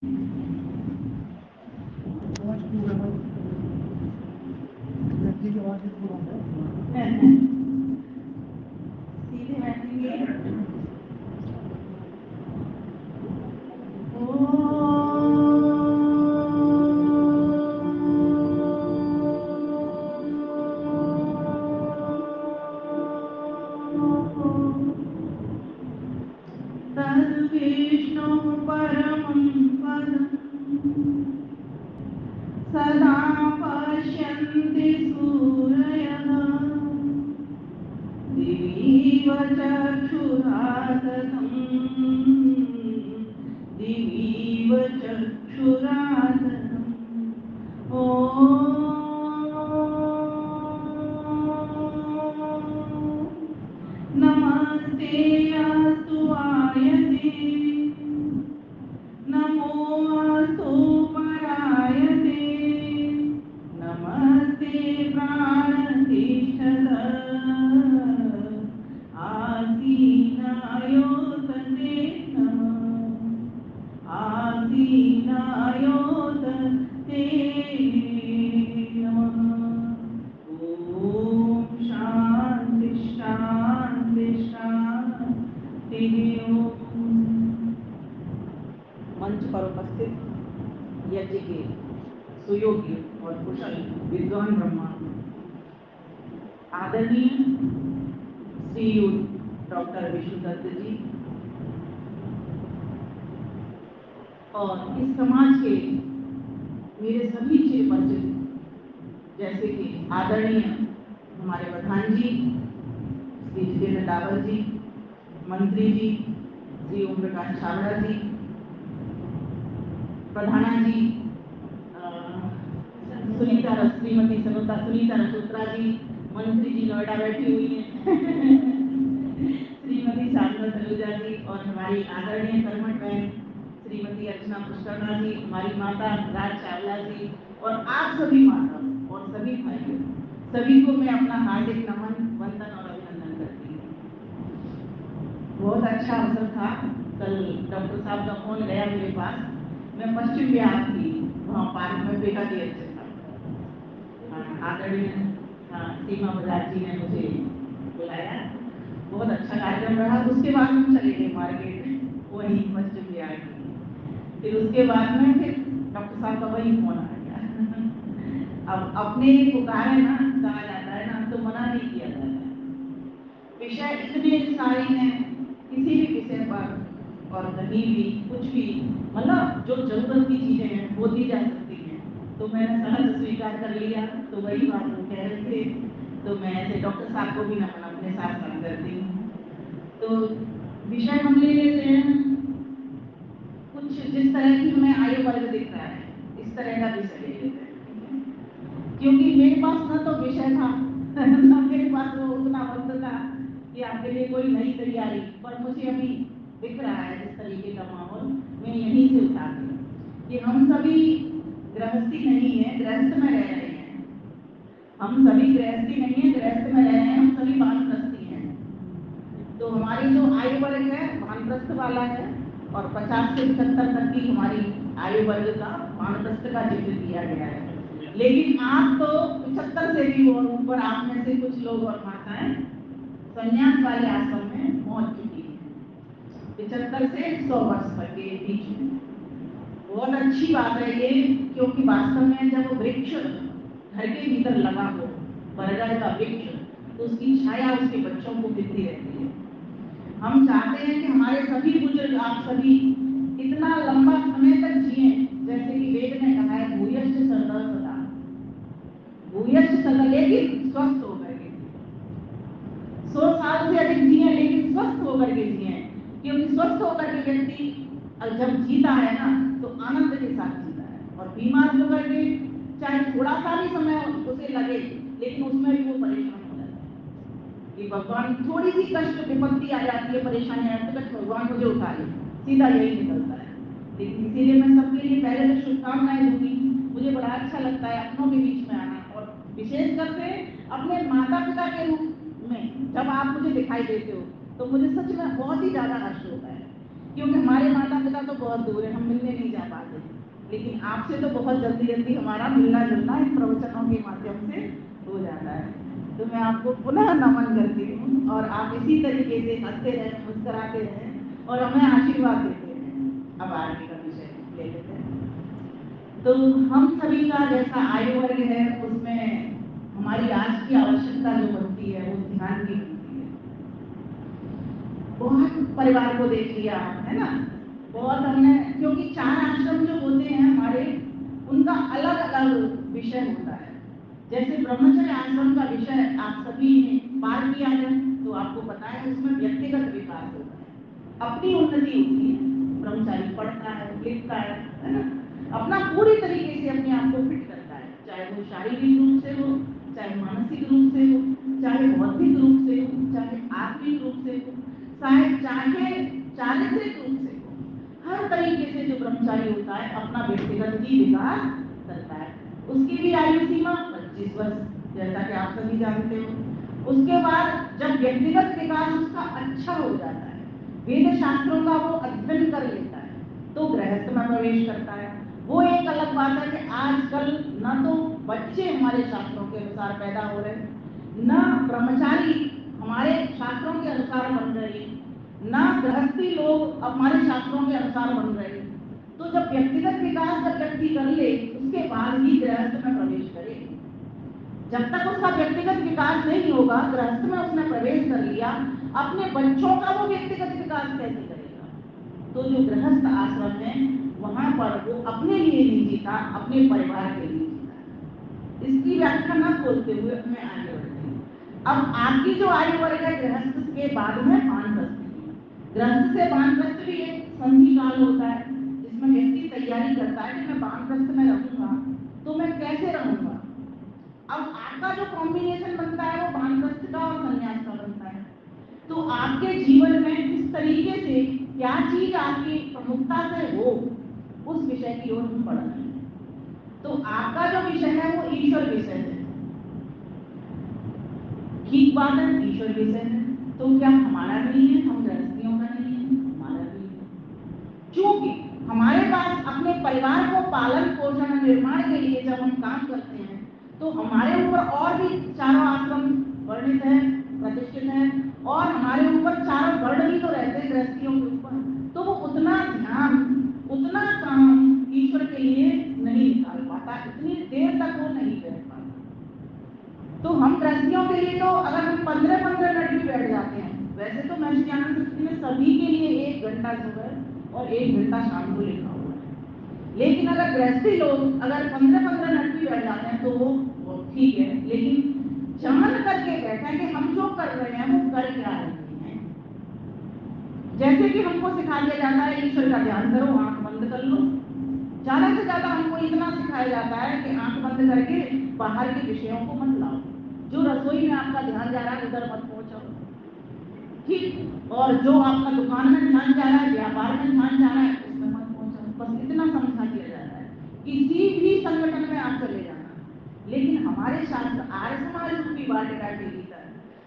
सीधे बैठेंगे। तद्विष्णु परमं पदं सदा पश्यन्ति सूरयः दिवीव चक्षुरादनं दिवीव चक्षुरादनं नमस्ते अस्तु आयते नमोऽस्तु परायते नमस्ते प्राणतिष्ठत आसीनायोतते नमः आसीनायोतते नमः। ओम शांति शांति शांति। मंच पर उपस्थित यज्ञ के सुयोग्य और कुशल विद्वान ब्रह्मा आदरणीय श्री डॉक्टर विष्णुदत्त जी और इस समाज के मेरे सभी चिरपरिचित जैसे कि आदरणीय हमारे प्रधान जी श्री जितेंद्र डावर जी, मंत्री जी श्री ओम प्रकाश छाबड़ा जी, प्रधाना जी श्रीमती सुनीता रसोत्रा जी, मंत्री जी नोएडा बैठी हुई हैं श्रीमती शांता सलूजा जी और हमारी आदरणीय कर्मठ बहन श्रीमती अर्चना पुष्करना जी, हमारी माता राज चावला जी और आप सभी माता और सभी भाइयों, सभी को मैं अपना हार्दिक नमन, वंदन और अभिनंदन करती हूँ। बहुत अच्छा अवसर था। कल डॉक्टर साहब का फोन गया मेरे पास। मैं पश्चिम बिहार थी, वहाँ पार्क में बेहद ही अच्छा था। आदरणीय सीमा बजाज जी ने मुझे बुलाया, बहुत अच्छा कार्यक्रम रहा। उसके बाद हम चले गए मार्केट वही पश्चिम बिहार की। फिर उसके बाद में फिर डॉक्टर साहब का वही फोन आ गया अब अपने पुकारे ना, कहा जाता है ना, तो मना नहीं किया जाता है। विषय इतने सारे हैं, किसी भी विषय पर और कहीं भी कुछ भी मतलब जो जरूरत की चीजें हैं वो दी जा सकती हैं, तो मैंने सहज स्वीकार कर लिया। तो वही बात वो कह रहे थे, तो मैं ऐसे डॉक्टर साहब को भी नमन अपने साथ साथ करती हूँ। तो विषय हम ले लेते हैं कुछ जिस तरह की हमें आयु वर्ग दिख रहा है, इस तरह का विषय ले लेते हैं, क्योंकि मेरे पास ना तो विषय था ना मेरे पास वो उतना वक्त था कि आपके लिए कोई नई तैयारी, पर मुझे अभी दिख रहा है जिस तरीके का माहौल, मैं यहीं से उठाती हूँ कि हम सभी गृहस्थी नहीं है, गृहस्थ में रह रहे हैं। हम सभी गृहस्थी नहीं है, गृहस्थ में रह रहे हैं, हम सभी वानप्रस्थी हैं। तो हमारी जो आयु वर्ग है वानप्रस्थ वाला है और 50 से 75 तक की हमारी आयु वर्ग का वानप्रस्थ का जिक्र किया गया है। लेकिन आप तो 75 से भी और ऊपर, आप में से कुछ लोग और माताएं संन्यास वाले आश्रम में पहुंच चुकी हैं, 75 से 100 वर्ष तक के बीच में। बहुत अच्छी बात है ये, क्योंकि वास्तव में जब वृक्ष घर के भीतर लगा हो, बरगद का वृक्ष, तो उसकी छाया उसके बच्चों को मिलती रहती है। हम चाहते हैं कि हमारे सभी बुजुर्ग, आप सभी इतना लंबा समय तक जिए, जैसे कि वेद ने कहा है भूयश्च सदा सदा, भूयश्च सदा, लेकिन स्वस्थ होकर के 100 साल से अधिक जिए, लेकिन स्वस्थ होकर के जिए, क्योंकि स्वस्थ होकर के व्यक्ति जब जीता है ना तो आनंद के साथ जीता है, और बीमार होकर के चाहे थोड़ा सा भी समय उसे लगे, लेकिन उसमें भी वो परेशान हो जाता है कि भगवान, थोड़ी सी कष्ट विपत्ति आ जाती है, परेशानी आती है, भगवान मुझे उठा ले, सीधा यही निकलता है। लेकिन इसीलिए मैं सबके लिए पहले तो शुभकामनाएं दूंगी। मुझे बड़ा अच्छा लगता है अपनों के बीच में आना, और विशेषकर से अपने माता पिता के रूप में जब आप मुझे दिखाई देते हो तो मुझे सच में बहुत ही ज्यादा हर्ष होता है, क्योंकि हमारे माता पिता तो बहुत दूर है, हम मिलने नहीं जा पाते, आपसे तो बहुत जल्दी जल्दी हमारा मिलना जुलना इन प्रवचनों के माध्यम से हो जाता है। तो मैं आपको पुनः नमन करती हूँ और आप इसी तरीके से हंसते रहें, मुस्कुराते रहें और हमें आशीर्वाद देते रहें। अब आगे का विषय ले लेते हैं। तो हम सभी का जैसा आयु वर्ग है उसमें हमारी आज की आवश्यकता जो बनती है वो ध्यान की बनती है। बहुत परिवार को देख लिया है ना, बहुत हमने, क्योंकि 4 आश्रम जो होते हैं हमारे, उनका अलग अलग विषय होता है। जैसे ब्रह्मचर्य आश्रम का विषय आप सभी ने पार किया है तो आपको पता है उसमें व्यक्तिगत विकास होता है, अपनी उन्नति होती है। ब्रह्मचारी पढ़ता है, लिखता है ना, अपना पूरी तरीके से अपने आप को फिट करता है, चाहे वो शारीरिक रूप से हो, चाहे मानसिक रूप से हो, चाहे बौद्धिक रूप से हो, चाहे आत्मिक रूप से हो, चाहे चारित्रिक रूप से हो। हर तरीके से जो ब्रह्मचारी होता है अपना व्यक्तिगत ही विकास करता है। उसकी भी आयु सीमा 25 वर्ष, जैसा कि आप सभी जानते हो। उसके बाद जब व्यक्तिगत विकास उसका अच्छा हो जाता है, वेद शास्त्रों का वो अध्ययन कर लेता है, तो गृहस्थ में प्रवेश करता है। वो एक अलग बात है कि आजकल न तो बच्चे हमारे शास्त्रों के अनुसार पैदा हो रहे, न ब्रह्मचारी हमारे शास्त्रों के अनुसार बन रहे, न गृहस्थी लोग हमारे शास्त्रों के अनुसार बन रहे। तो जब व्यक्तिगत विकास जब व्यक्ति कर ले उसके बाद ही गृहस्थ में प्रवेश करे। जब तक उसका व्यक्तिगत विकास नहीं होगा, गृहस्थ में उसने प्रवेश कर लिया, अपने बच्चों का वो व्यक्तिगत विकास कैसे करेगा? तो जो गृहस्थ आश्रम है वहां पर वो अपने लिए नहीं जीता, अपने परिवार के लिए जीता। इसकी व्याख्या न खोलते हुए मैं आगे बढ़ती हूँ। अब आपकी जो आयु वर्ग है गृहस्थ के बाद में वानप्रस्थ, गृहस्थ से वानप्रस्थ भी एक संधि काल होता है जिसमें व्यक्ति तैयारी करता है कि मैं वानप्रस्थ में रहूंगा तो मैं कैसे रहूंगा। अब आपका जो कॉम्बिनेशन बनता है वो वानप्रस्थ का और संन्यास का बनता है। तो आपके जीवन में किस तरीके से क्या चीज आपकी प्रमुखता से हो, उस विषय की ओर हम बढ़ रहे हैं। तो आपका जो विषय है वो ईश्वर विषय है, ठीक बात है, ईश्वर विषय है। तो क्या हमारा नहीं है? हम गृहस्थियों का नहीं है? हमारा भी है। क्योंकि हमारे पास अपने परिवार को पालन पोषण निर्माण के लिए जब हम काम करते हैं तो हमारे ऊपर और भी चारों आश्रम वर्णित है, प्रतिष्ठित है, और हमारे ऊपर चारों वर्ण भी तो रहते हैं गृहस्थियों के ऊपर। तो वो उतना ध्यान, उतना काम ईश्वर के लिए नहीं निकाल पाता, इतनी देर तक वो नहीं कर पाता। तो हम गृहस्थियों के लिए तो अगर हम 15-15 मिनट भी बैठ जाते हैं, वैसे तो महर्षि ज्ञानानंद सरस्वती ने सभी के लिए 1 घंटा सुबह और 1 घंटा शाम को लिखा हुआ है। लेकिन अगर गृहस्थी लोग अगर 15-15 मिनट भी बैठ जाते हैं तो वो ठीक है, लेकिन जान करके बैठे कि हम जो कर रहे हैं वो कर क्या रहे हैं। जैसे कि हमको सिखा दिया जाता है ईश्वर का ध्यान करो, आंख बंद कर लो। ज्यादा से ज्यादा हमको इतना सिखाया जाता है कि आंख बंद करके बाहर के विषयों को मत लाओ, जो रसोई में आपका ध्यान जा रहा है उधर मत पहुंचाओ, ठीक, और जो आपका दुकान में ध्यान जा रहा है, व्यापार में ध्यान जा रहा है, उसमें मत पहुंचाओ। बस इतना समझा दिया जाता है, किसी भी संगठन में आप चले जाना। लेकिन हमारे शास्त्र आर्य समाज रूपी वाटिका के भीतर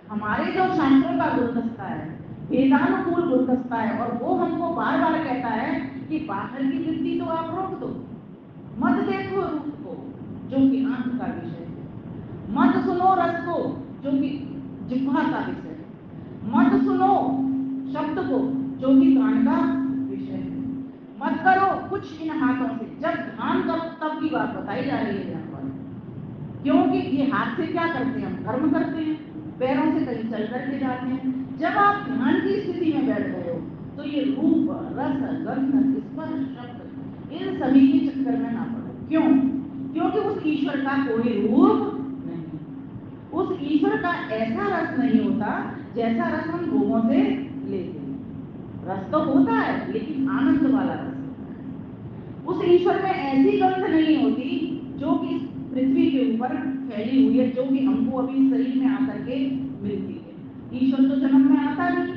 हमारे जो शास्त्रों का गुलदस्ता है, वेदानुकूल गुलदस्ता है, और वो हमको बार बार कहता है कि बाहर की वृत्ति तो आप रोक दो, मत देखो रूप को जो कि आंख का विषय है, मत सुनो रस को जो कि जिह्वा का विषय है, मत सुनो शब्द को जो कि कान का विषय है, मत करो कुछ इन हाथों से। जब ध्यान तब की बात बताई जा रही है यहाँ पर, क्योंकि ये हाथ से क्या करते हैं, हम कर्म करते हैं, पैरों से कहीं चल करके जाते हैं। जब आप ध्यान की स्थिति में बैठ गए हो तो ये रूप रस गंध स्पर्श शब्द इन सभी के चक्कर में ना पड़ो। क्यों? क्योंकि उस ईश्वर का कोई रूप नहीं, उस ईश्वर का ऐसा रस नहीं होता जैसा रस हम लोगों से लेते हैं। रस तो होता है लेकिन आनंद वाला रस होता है। उस ईश्वर में ऐसी गंध नहीं होती जो कि पृथ्वी के ऊपर फैली हुई है, जो कि हमको अभी शरीर में आकर के मिलती है। ईश्वर तो जन्म में आता नहीं,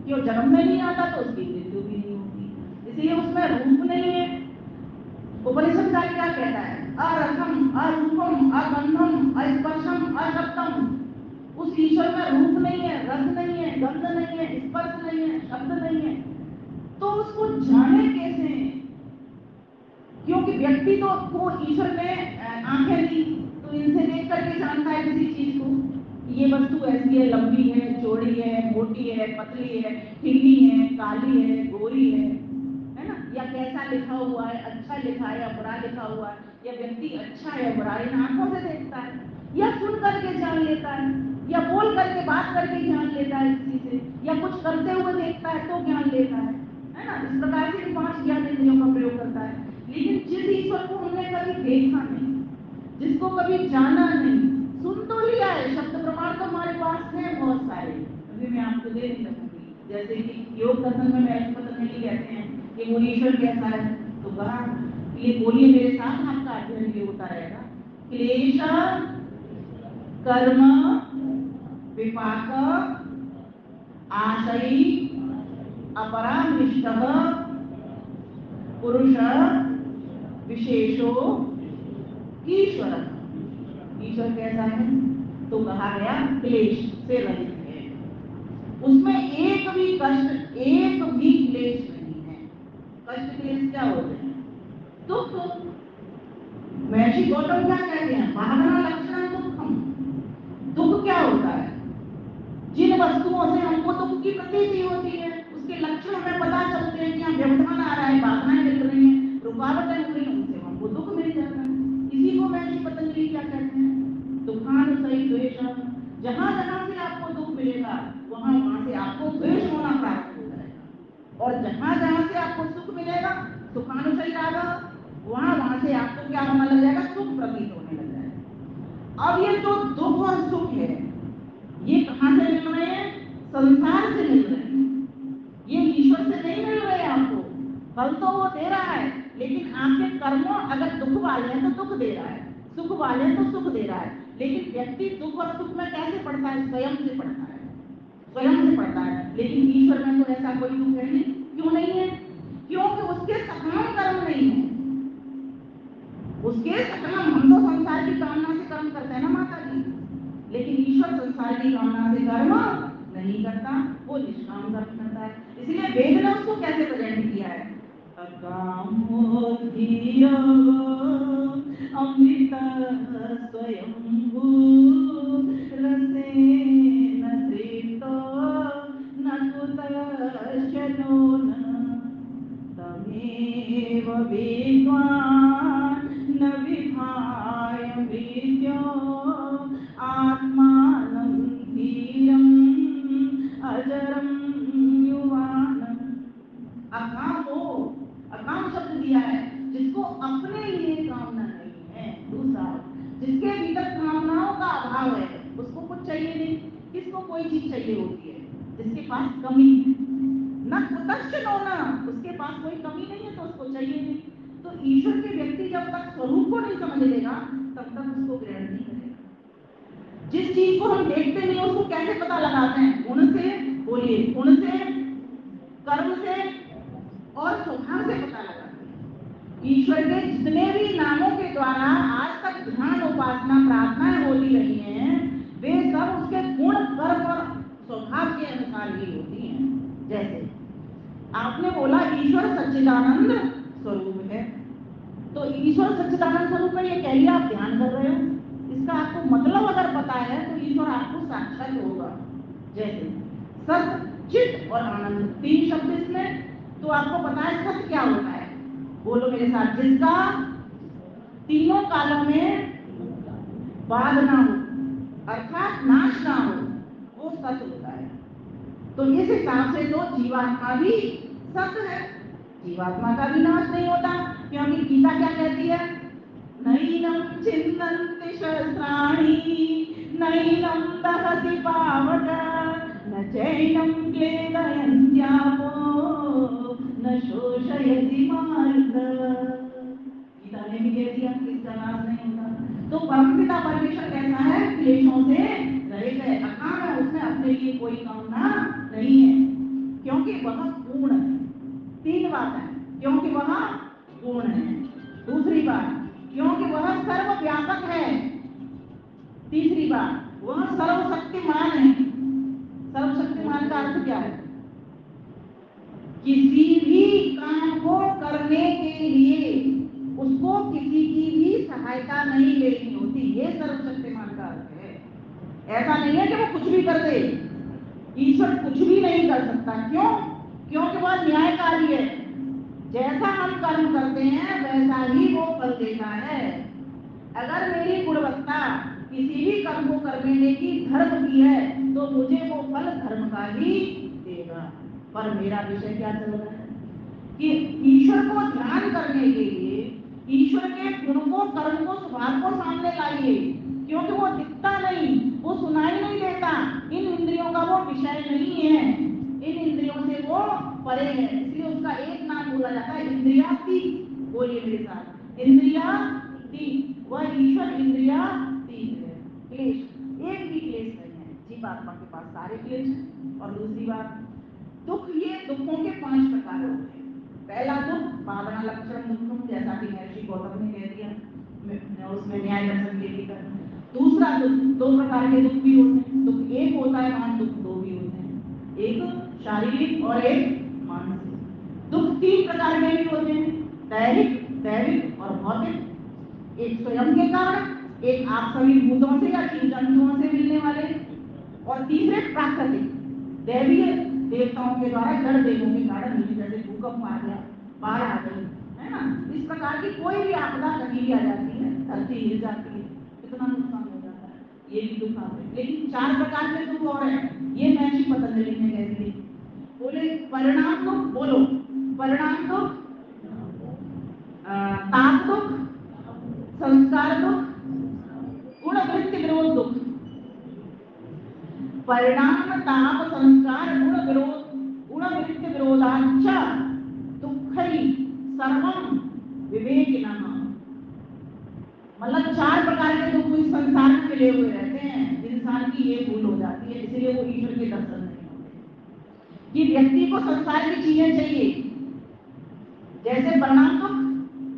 क्यों? जन्म में नहीं आता तो उसकी मृत्यु भी नहीं होती, इसलिए उसमें रूप नहीं है। उपनिषद का क्या कहता है? अरसम अरूपम अगंधम अस्पर्शम अशब्दम। उस ईश्वर में रूप नहीं है, रस नहीं है, गंध नहीं है, स्पर्श नहीं है, शब्द नहीं है, तो उसको जाने कैसे? क्योंकि व्यक्ति तो को ईश्वर ने आंखें दी, तो इनसे देख करके जानता है किसी चीज को, ये वस्तु ऐसी है, लंबी है, चौड़ी है, मोटी है, पतली है, ठीली है, काली है, गोरी है ना, या कैसा लिखा हुआ है, अच्छा लिखा है या बुरा लिखा हुआ है, या व्यक्ति अच्छा है या बुरा, इन आंखों से देखता है, या सुन करके जान लेता है, या बोल करके बात करके ज्ञान लेता है किसी से, या कुछ करते हुए देखता है तो ज्ञान लेता है ना। इस प्रकार से 5 ज्ञान इंद्रियों का प्रयोग करता है। लेकिन जिस ईश्वर को हमने कभी देखा नहीं, जिसको कभी जाना नहीं, सुन तो लिया है, शब्द प्रमाण तो हमारे पास है बहुत सारे, अभी मैं आपको दे नहीं सकूंगी। जैसे कि योग दर्शन में महर्षि पतंजलि कहते हैं कि वो ईश्वर कैसा है, तो कहा ये बोलिए मेरे साथ, आपका अध्ययन ये होता रहेगा। क्लेश कर्म विपाक आशयी अपरामृष्टः पुरुष विशेषो ईश्वर। ईश्वर कैसा है, तो कहा गया क्लेश से रहित है, उसमें एक भी कष्ट, एक भी क्लेश नहीं है। कष्ट क्लेश क्या होते हैं, दुख। महर्षि गौतम क्या कहते हैं, भावना लक्षण दुखम। दुख क्या होता है, जिन वस्तुओं से हमको दुख की प्रतीति होती है, उसके लक्षण हमें पता चलते हैं कि यहाँ व्यवधान आ रहा है, बाधाएं मिल रही हैं, रुकावटें हो रही हैं, उनसे हमको दुख मिल जाता है। इसी को महर्षि पतंजलि क्या कहते हैं, दुखानुसयी द्वेष। जहां जहां से आपको दुख मिलेगा वहां वहां से आपको द्वेष होना प्राप्त हो जाएगा, और जहां जहां से आपको सुख मिलेगा, सुखानुसयी राग, वहां वहां से आपको क्या होने लग जाएगा, सुख प्रतीत होने लग जाएगा। अब ये जो दुख और सुख है, ये कहां से मिल रहे हैं, संसार से मिल रहे हैं, ये ईश्वर से नहीं मिल रहे हैं आपको। फल तो वो दे रहा है, लेकिन आपके कर्मों अगर दुख वाले हैं तो दुख दे रहा है, सुख वाले हैं तो सुख दे रहा है। लेकिन व्यक्ति दुख और सुख में कैसे पड़ता है, स्वयं से पड़ता है, स्वयं से पड़ता है। लेकिन ईश्वर में तो ऐसा कोई दुख है नहीं। क्यों नहीं है, क्योंकि उसके सकाम कर्म नहीं है, उसके सकाम, हम तो संसार की कामना से कर्म करते हैं ना माता जी, लेकिन ईश्वर संसार की कामना से कर्म नहीं करता, वो निष्काम कर्म करता है। इसलिए वेद ने उसको कैसे प्रेजेंट किया है, अकामो धीरो अमृत स्वयंभू रसेन तृप्तो न कुतश्चनो न तमेव विद्वान् न विभाय मृत्यो आत्मानं धीरं अजरं युवानम्। अकामो, अकाम शब्द दिया है जिसको अपने लिए कामना नहीं है, दूसरा जिसके भीतर कामनाओं का अभाव है, उसको कुछ चाहिए नहीं। किसको कोई चीज चाहिए होती है, जिसके पास कमी है, न कुतश्चन होना, उसके पास कोई कमी नहीं है तो उसको चाहिए नहीं। तो ईश्वर के व्यक्ति जब तक स्वरूप को नहीं समझ लेगा तब तक उसको ग्रहण नहीं करेगा। जिस चीज को हम देखते नहीं उसको कैसे पता लगाते हैं, गुण से, बोलिए गुण से, कर्म से और स्वभाव से पता लगाते हैं। ईश्वर के जितने भी नामों के द्वारा आज तक ध्यान, उपासना, प्रार्थनाएं होती रही हैं, वे सब उसके गुण, कर्म और स्वभाव के अनुसार ही होती हैं। जैसे आपने बोला ईश्वर सच्चिदानंद स्वरूप है, तो ईश्वर सच्चिदानंद स्वरूप है ये कह लिया, आप ध्यान कर रहे हो, इसका आपको मतलब अगर पता है तो ईश्वर आपको साक्षात होगा। जैसे सत्य, चित और आनंद, 3 शब्द इसमें, तो आपको पता है सत्य क्या होता है, बोलो मेरे साथ, जिसका तीनों कालों में बाध ना हो, अर्थात नाश ना हो, वो सत्य होता है। तो इस हिसाब से तो जीवात्मा भी सत्य है, जीवात्मा का भी नाश नहीं होता, क्योंकि गीता क्या कहती है, नैनं छिन्दन्ति शस्त्राणि नैनं दहति पावक न चैनं क्लेदयन्त्यापो न शोषयति मारुत। गीता ने भी कह दिया कि इसका नाश नहीं होता। तो परमपिता परमेश्वर कैसा है, क्लेशों से रहित है, अकाम है, उसमें अपने लिए कोई कामना नहीं है, क्योंकि वह पूर्ण है। 3 बात है, क्योंकि वह पूर्ण है। दूसरी बात, क्योंकि वह सर्वव्यापक है। तीसरी बात, वह सर्वशक्तिमान है। सर्वशक्तिमान का अर्थ क्या है, किसी भी काम को करने के लिए ऐसा नहीं है कि वो कुछ भी कर दे। ईश्वर कुछ भी नहीं कर सकता। क्यों? क्योंकि वह न्यायकारी है। जैसा हम कर्म करते हैं वैसा ही वो फल देता है। अगर मेरी गुणवत्ता किसी भी कर्म को करने की धर्म की है तो मुझे वो फल धर्म का ही देगा। पर मेरा विषय क्या चल रहा है कि ईश्वर को ध्यान करने के लिए ईश्वर के गुण को, कर्म को, स्वभाव को सामने लाइए, क्योंकि वो दिखता नहीं, वो सुनाई नहीं देता। इन इंद्रियों का वो विषय नहीं है, इन इंद्रियों से वो परे है। इसलिए उसका एक नाम बोला जाता है इंद्रियातीत। बोलिए मेरे साथ, इंद्रियातीत। वह ईश्वर इंद्रियातीत है। क्लेश, एक भी क्लेश नहीं है। जीवात्मा के पास सारे क्लेश हैं। और दूसरी बात, दुख, ये दुखों के 5 प्रकार होते हैं। पहला दुख भावना लक्षण दुख, जैसा कि महर्षि गौतम ने कह दिया उसमें न्याय दर्शन के लिए। दूसरा दुख, 2 प्रकार के दुख भी होते हैं। दुख एक होता है, वहां दुख 2 भी होते हैं, एक शारीरिक और एक मानसिक। दुख 3 प्रकार के भी होते हैं, दैहिक, दैविक और भौतिक। एक स्वयं के कारण, एक आप सभी भूतों से या जीव जंतुओं से मिलने वाले, और तीसरे प्राकृतिक, दैवीय देवताओं के द्वारा, जड़ देवों के कारण, जैसे भूकंप आ गया, बाढ़ आ गई, है ना। इस प्रकार की कोई भी आपदा कभी भी आ जाती है, धरती हिल जाती है, कितना नुकसान हो जाता है, ये भी दुख आते हैं। लेकिन 4 प्रकार के दुख और हैं, ये महर्षि पतंजलि ने कह दिए। बोले परिणाम दुख, बोलो परिणाम दुख, ताप दुख, संस्कार दुख, गुण वृत्ति विरोध दुख। परिणाम, ताप, संस्कार, गुण विरोध, गुण वृत्ति विरोधाच्च दुःखै सर्वं विवेकिनः। मतलब 4 प्रकार के दुख इस संसार में मिले हुए रहते हैं। इंसान की ये भूल हो जाती है, इसलिए वो ईश्वर के दर्शन नहीं होते। कि व्यक्ति को संसार की चीजें चाहिए, जैसे परिणाम दुख,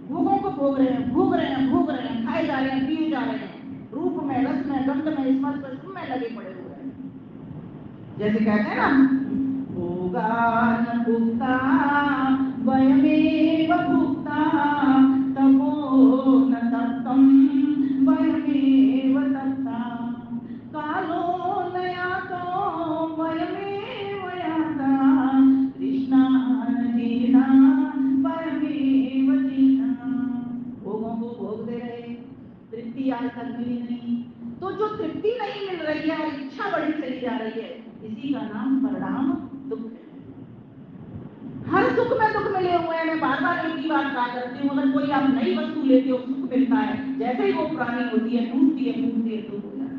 भूखों को भोग रहे हैं, भूख रहे हैं, भूख रहे हैं, खाए जा रहे हैं, पिए जा रहे हैं, रूप में, रस में, गंध में, स्पर्श में लगे पड़े हुए हैं। जैसे कहते हैं ना, भोगान भुक्ता वयमेव भुक्ता तपो न तप्तं वयमेव तप्ता कालो न यातो वयमेव याता तृष्णा न जीर्णा वयमेव जीर्णा। भोगों को भोगते रहे, तृप्ति आज तक मिली नहीं, तो जो तृप्ति नहीं मिल रही है और इच्छा बढ़ी चली जा रही है, इसी का नाम परिणाम दुख है। हर सुख में दुख मिले हुए हैं। मैं बार बार एक ही बात कहा करती हूँ, अगर कोई आप नई वस्तु लेते हो सुख मिलता है, जैसे ही वो पुरानी होती है, टूटती है, दुख हो जाता है।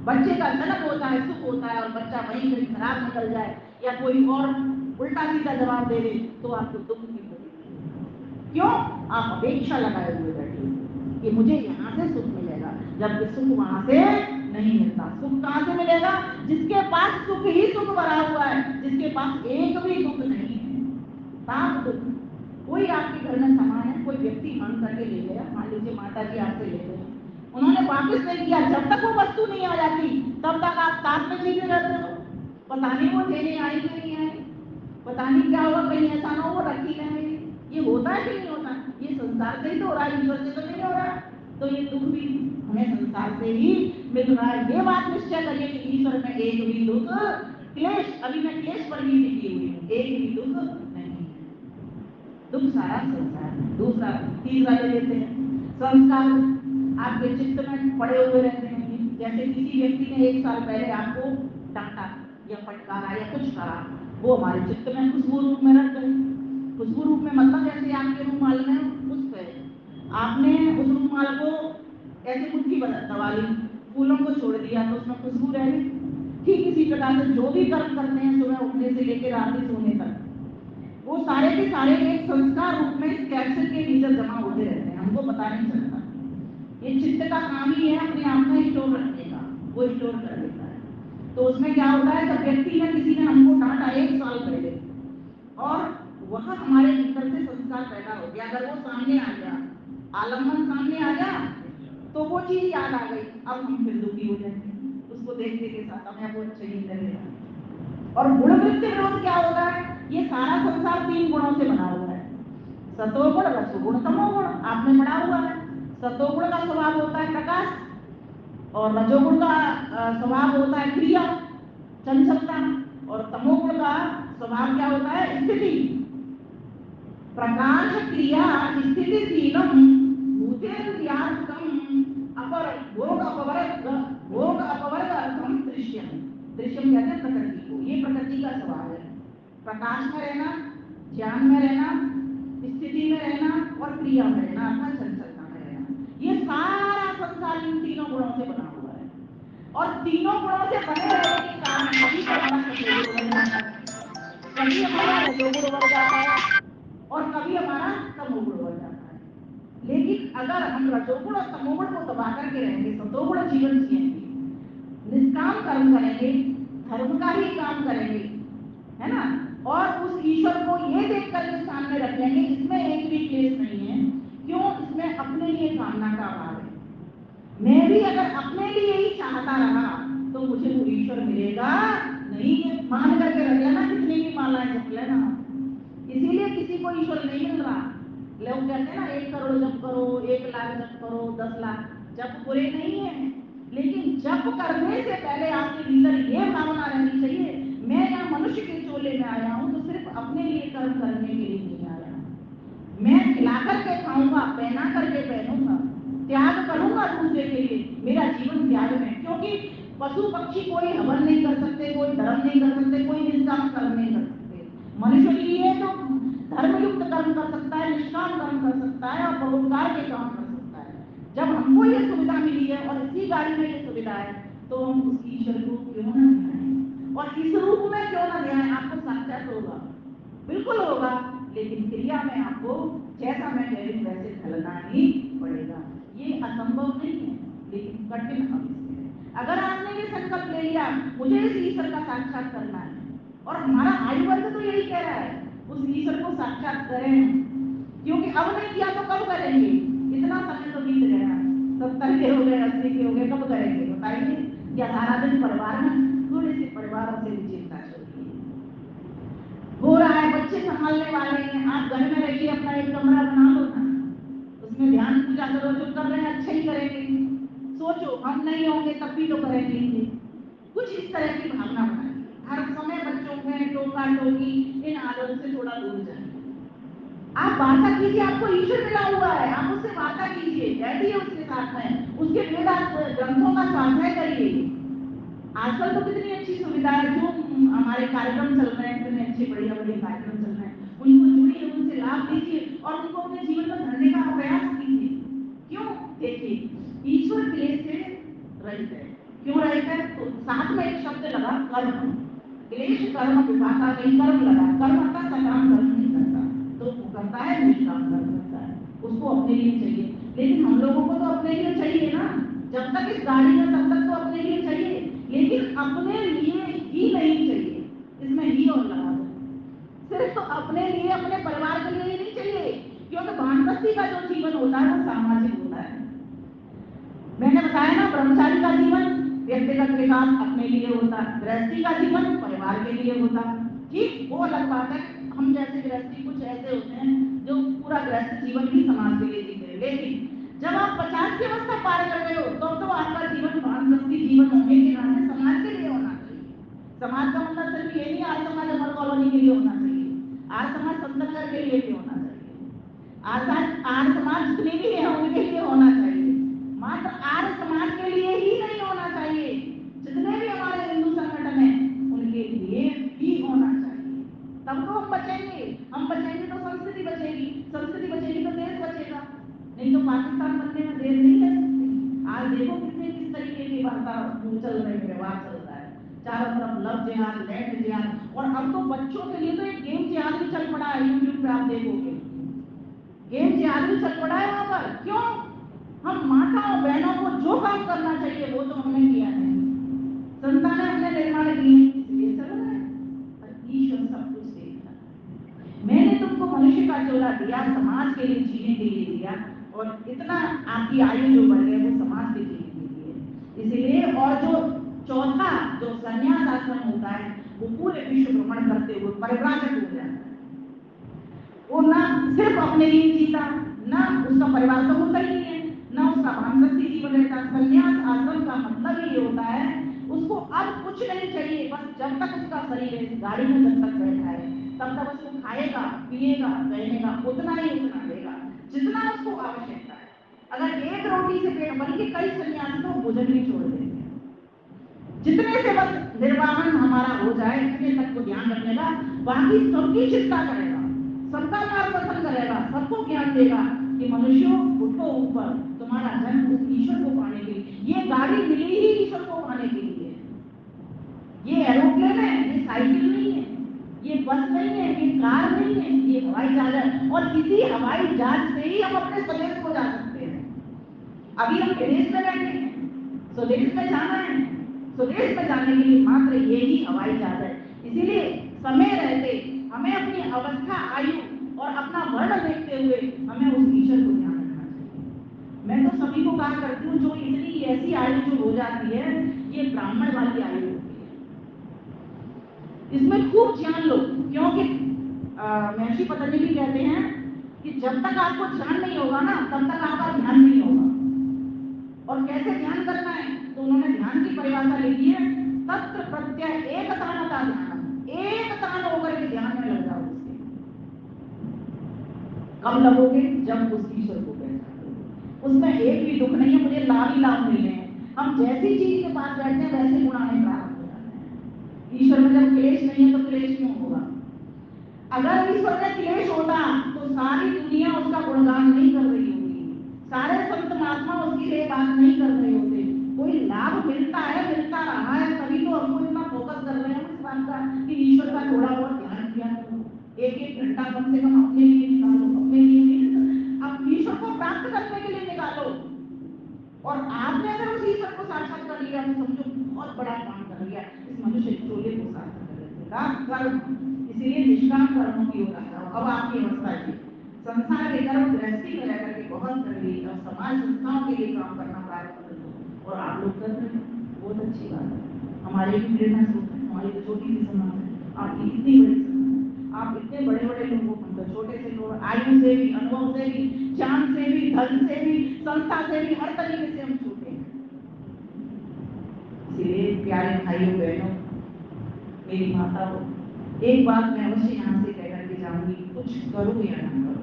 बच्चे का जन्म होता है, सुख होता है, और बच्चा वहीं कहीं खराब निकल जाए या कोई और उल्टा सीधा जवाब दे दे तो आपको दुख की होती। क्यों? आप अपेक्षा लगाए हुए बैठे कि मुझे यहाँ से सुख मिलेगा, जबकि सुख वहां से नहीं मिलता। सुख कहाँ से मिलेगा? जिसके पास सुख ही सुख भरा हुआ है, जिसके पास एक भी दुख नहीं है। ताप दुख, कोई आपके घर में सामान है, कोई व्यक्ति मांग करके ले गया, मान लीजिए माता जी आपसे ले गए, उन्होंने वापस नहीं किया, जब तक वो वस्तु नहीं आ जाती तब तक आप ताप में जीते रहते हो। पता नहीं वो देने आई कि नहीं आई, पता नहीं क्या हुआ, कहीं ऐसा ना हो वो रखी नहीं। ये होता है कि नहीं होता? ये संसार से ही तो हो रहा है, ईश्वर से तो नहीं हो रहा। तो ये दुख भी हमें संसार से ही मिल रहा है। ये बात निश्चय करिए कि ईश्वर में एक भी दुख, क्लेश, अभी मैं क्लेश पर ही टिकी हुई हूँ, एक भी दुख नहीं है। दुख सारा संसार है। दूसरा, तीसरा ले लेते हैं, संस्कार आपके चित्त में पड़े हुए रहते हैं। जैसे किसी व्यक्ति ने 1 साल पहले आपको डांटा या फटकारा या कुछ करा, वो हमारे चित्त में खुशबू रूप में रख गए। खुशबू रूप में मतलब जैसे आपके रूमाल में पुष्प है, आपने उस रूमाल को ऐसे मुट्ठी दबा ली, फूलों को छोड़ दिया तो उसमें खुशबू रह गई। ठीक इसी प्रकार से जो भी कर्म करते हैं सुबह उठने से लेकर रात्रि सोने तक, वो सारे के सारे एक संस्कार रूप में कैप्सूल के भीतर जमा होते रहते हैं, हमको पता नहीं चलता। ये चित्त का काम ही है अपने आप में स्टोर रखने का, वो स्टोर कर लेता है। तो उसमें क्या होता है, जब व्यक्ति ने किसी ने हमको डांटा 1 साल पहले, और वह हमारे भीतर से संस्कार पैदा हो गया, अगर वो सामने आ गया, आलम्बन सामने आ गया, तो वो चीज याद आ गई, अब हम फिर दुखी हो जाएंगे उसको देखने के साथ, हमें वो अच्छा नहीं लगेगा। और गुण वृत्ति विरोध क्या होता है? ये सारा संसार 3 गुणों से बना हुआ है, सतोगुण, रजोगुण, तमोगुण। आपने पढ़ा हुआ है, सतोगुण का स्वभाव होता है प्रकाश, और रजोगुण का स्वभाव होता है क्रिया, चंचलता, और तमोगुण का स्वभाव क्या होता है? स्थिति। प्रकाश क्रिया स्थिति तीनम भूतेन्द्रियात्मकम अपर भोग अपवर्ग अर्थम दृश्यम। दृश्यम कहते हैं प्रकृति को। ये प्रकृति का स्वभाव है, प्रकाश में रहना, ज्ञान में रहना, स्थिति में रहना और क्रिया में रहना अर्थात चंचलता में रहना। ये सारा संसार इन तीनों गुणों से बना हुआ है और तीनों गुणों से बने रहने के कारण कभी हमारा सतोगुण बन जाता है, कभी हमारा रजोगुण बढ़ जाता है और कभी हमारा तमोगुण बढ़ जाता है। लेकिन अगर हम रजोगुण और तमोगुण को दबा करके रहेंगे, सतोगुण जीवन जिएंगे, निष्काम कर्म करेंगे, धर्म का ही काम करेंगे, है ना, और उस ईश्वर को ये देख करके सामने रख लेंगे इसमें एक भी क्लेश नहीं है। क्यों? इसमें अपने लिए कामना का अभाव है। मैं भी अगर अपने लिए ही चाहता रहा तो मुझे वो ईश्वर मिलेगा नहीं। ये मान करके रख लेना, कितनी भी मालाएं जप लेना, इसीलिए किसी को ईश्वर नहीं मिल रहा। लोग कहते हैं ना 1 करोड़ जप करो, 1 लाख जप करो, 10 लाख जप बुरे नहीं है, लेकिन जप करने से पहले आपके भीतर ये भावना रहनी चाहिए, मैं यहाँ मनुष्य के चोले में आया हूँ तो सिर्फ अपने लिए कर्म करने के लिए नहीं आया। मैं खिला करके खाऊंगा, पहना करके पहनूंगा, त्याग करूंगा दूसरे के लिए, मेरा जीवन त्याग में। क्योंकि पशु पक्षी कोई हवन नहीं कर सकते, कोई धर्म नहीं कर सकते, कोई निष्काम कर्म नहीं कर सकते। मनुष्य के लिए तो धर्मयुक्त कर्म कर सकता है, निष्काम कर्म कर सकता है और परोपकार के काम कर सकता है। जब हमको ये सुविधा मिली है और इसी गाड़ी में ये सुविधा है तो हम उस ईश्वर को क्यों ना ध्याएं और इस रूप में क्यों ना ध्याएं। आपको साक्षात होगा, बिल्कुल होगा, लेकिन क्रिया में आपको जैसा मैं कह रही हूँ वैसे ढलना ही पड़ेगा। ये असंभव नहीं है लेकिन कठिन अवश्य है। अगर आपने ये संकल्प ले लिया मुझे इस ईश्वर का साक्षात करना है, और हमारा आयु वर्ग तो यही कह रहा है उस ईश्वर को साक्षात करें, क्योंकि अब नहीं किया तो कब करेंगे? इतना समय तो बीत गया, 70 के हो गए, 80 के हो गए, कब करेंगे बताइए? या सारा दिन परिवार में, थोड़े से परिवारों से भी चिंता चलती है, हो रहा है, बच्चे संभालने वाले हैं, आप घर में रहिए, अपना एक कमरा बना लो ना, उसमें ध्यान पूजा करो, जो कर रहे हैं अच्छे ही करेंगे, सोचो हम नहीं होंगे तब भी तो करेंगे। कुछ इस तरह की भावना बनाइए, हर समय बच्चों में टोका टोकी इन आदतों से थोड़ा दूर जाइए। आप वार्ता कीजिए, आपको ईश्वर मिला हुआ है, आप उससे वार्ता कीजिए, बैठिए उसके साथ में, उसके वेदांत ग्रंथों का स्वाध्याय करिए। आजकल तो कितनी अच्छी सुविधा है, जो हमारे कार्यक्रम चल रहे हैं, कितने अच्छे बढ़िया बढ़िया कार्यक्रम चल रहे हैं, उनको जुड़िए, उनसे लाभ लीजिए और उनको अपने जीवन में धरने का प्रयास कीजिए। क्यों? देखिए ईश्वर क्लेश से रहित है। क्यों रहित है? तो साथ में एक शब्द लगा कर्म, क्लेश कर्म विपाका, कहीं कर्म लगा, कर्म का सकाम कर्म नहीं करता, तो वो करता है निष्काम कर्म करता है, उसको अपने लिए चाहिए। लेकिन हम लोगों को तो अपने लिए चाहिए ना, जब तक इस गाड़ी में तब तक तो अपने लिए चाहिए, लेकिन अपने लिए ही नहीं चाहिए, इसमें ही और लगा दो। सिर्फ तो अपने लिए, अपने परिवार के लिए नहीं चाहिए, क्योंकि वानप्रस्थी का जो जीवन होता है वो सामाजिक होता है। मैंने बताया ना, ब्रह्मचारी का जीवन व्यक्तिगत विकास अपने लिए होता है, गृहस्थी का जीवन परिवार के लिए होता है। ठीक, वो अलग बात है, हम जैसे गृहस्थी कुछ ऐसे होते हैं जो पूरा गृहस्थ जीवन ही समाज के लिए जीते हैं, लेकिन जब आप 50 की अवस्था पार कर रहे हो तो आपका जीवन वानप्रस्थी जीवन होने के नाते समाज के लिए होना चाहिए। समाज का मतलब सिर्फ ये नहीं आर्य समाज अमर कॉलोनी के लिए होना चाहिए, आर्य समाज संतनगर के लिए भी होना चाहिए, आर्य समाज जितने भी है उनके लिए होना चाहिए। मात्र आर्य समाज के लिए ही नहीं होना चाहिए, जितने भी हमारे हिंदू संगठन हैं उनके लिए भी होना चाहिए। तब तो हम बचेंगे, हम बचेंगे तो संस्कृति बचेगी, संस्कृति बचेगी तो देश बचेगा, नहीं तो पाकिस्तान बनने में देर नहीं है। आज देखो कितने किस तरीके की वार्ता चल रही है, व्यवहार चल रहा है, चारों तरफ लव जिहाद, लैंड जिहाद, और अब तो बच्चों के लिए तो एक गेम जिहाद भी चल पड़ा है, यूट्यूब पे आप देखोगे गेम जिहाद भी चल पड़ा है वहां पर। क्यों? हम माताओं बहनों को जो काम करना चाहिए वो तो हमने किया है, संतानें हमने निर्माण किए इसलिए चल रहा है, पर ईश्वर सब कुछ देख रहा है। मैंने तुमको मनुष्य का चोला दिया, समाज के लिए जीने के लिए दिया, और इतना आपकी आयु जो बढ़ गई वो समाज के जीने के लिए, इसीलिए। और जो चौथा जो संन्यास आश्रम होता है वो पूरे विश्व भ्रमण करते हुए परिव्राजक हो जाता है। वो ना सिर्फ अपने लिए जीता, ना उसका परिवार तो होता ही नहीं है, ना उसका वानप्रस्थी जीवन रहता। संन्यास आश्रम का मतलब ही होता है उसको अब कुछ नहीं चाहिए, बस जब तक उसका शरीर है गाड़ी में जब तक बैठा है तब तक उसको खाएगा, पिएगा, पहनेगा, उतना ही उतना देगा जितना उसको आवश्यकता है। अगर एक रोटी से पेट, बल्कि कई सन्यासी तो भोजन भी छोड़ देते हैं, जितने से बस निर्वाहन हमारा हो जाए इतने तक को ध्यान रखने का, बाकी सबकी चिंता करेगा, सबका मार्गदर्शन करेगा, सबको ज्ञान देगा कि मनुष्यों उठो ऊपर, तुम्हारा जन्म उस ईश्वर को पाने के लिए, ये गाड़ी मिली ही ईश्वर को पाने के लिए। ये एरोप्लेन है, ये साइकिल नहीं है, ये बस नहीं है, ये कार नहीं है, ये हवाई जहाज है। और इसी हवाई जहाज से ही हम अपने स्वदेश को जा सकते हैं। अभी हम विदेश में बैठे हैं, स्वदेश में जाना है, स्वदेश में जाने के लिए मात्र यही हवाई जहाज है। इसीलिए समय रहते हमें अपनी अवस्था, आयु और अपना वर्ण देखते हुए हमें उस ईश्वर को ध्यान रखना चाहिए। मैं तो सभी को कहा करती हूँ, जो इतनी ऐसी आयु जो हो जाती है ये ब्राह्मण वाली आयु होती है, इसमें खूब ध्यान लो। क्योंकि महर्षि पतंजलि कहते हैं कि जब तक आपको ध्यान नहीं होगा ना तब तक आपका ध्यान नहीं होगा। और कैसे ध्यान करना है तो उन्होंने ध्यान की परिभाषा लिखी है, तत्र प्रत्यय एक तान का ध्यान, एक तान होकर के ध्यान में लग जाओ। कब लगोगे? जब उस ईश्वर को पहचानोगे। उसमें एक भी दुख नहीं है, मुझे लाभ ही लाभ मिल रहे हैं। हम जैसी चीज के पास बैठते हैं वैसे गुण आने प्रारंभ हो जाते हैं। ईश्वर में जब क्लेश नहीं है तो क्लेश क्यों होगा? अगर ईश्वर में क्लेश होता तो सारी दुनिया उसका गुणगान नहीं कर रही होगी, सारे संत महात्मा उसकी लिए बात नहीं कर रहे होते। कोई लाभ मिलता है, मिलता रहा है, तभी तो हमको इतना फोकस कर रहे हैं इस बात का कि ईश्वर का थोड़ा बहुत ध्यान किया करो। एक घंटा कम से कम अपने लिए निकालो, अपने लिए नहीं, अब ईश्वर को प्राप्त करने के लिए निकालो। और आपने अगर उस ईश्वर को साक्षात कर लिया तो समझो बहुत बड़ा काम कर लिया, इस मनुष्य के चोले को सार्थक कर लिया। कर्म, इसीलिए निष्काम कर्मों की ओर आता हूं। अब आपकी अवस्था है, संसार के कर्म गृहस्थी में रहकर के बहुत कर ली और समाज संस्थाओं के लिए काम करना प्रारंभ कर दो, और आप लोग कर रहे हैं, बहुत अच्छी बात है। हमारी भी प्रेरणा स्रोत है, हमारी तो छोटी सी समाज है, आपकी इतनी बड़ी समाज, आप इतने बड़े बड़े लोगों को, मतलब छोटे से लोग, आयु से भी, अनुभव से भी, ज्ञान से भी, धन से भी, संस्था से भी, हर तरीके से हम छोटे हैं। इसलिए प्यारे भाइयों बहनों, मेरी माता हो, एक बात मैं अवश्य यहाँ से कह करके जाऊंगी, कुछ करो या ना करो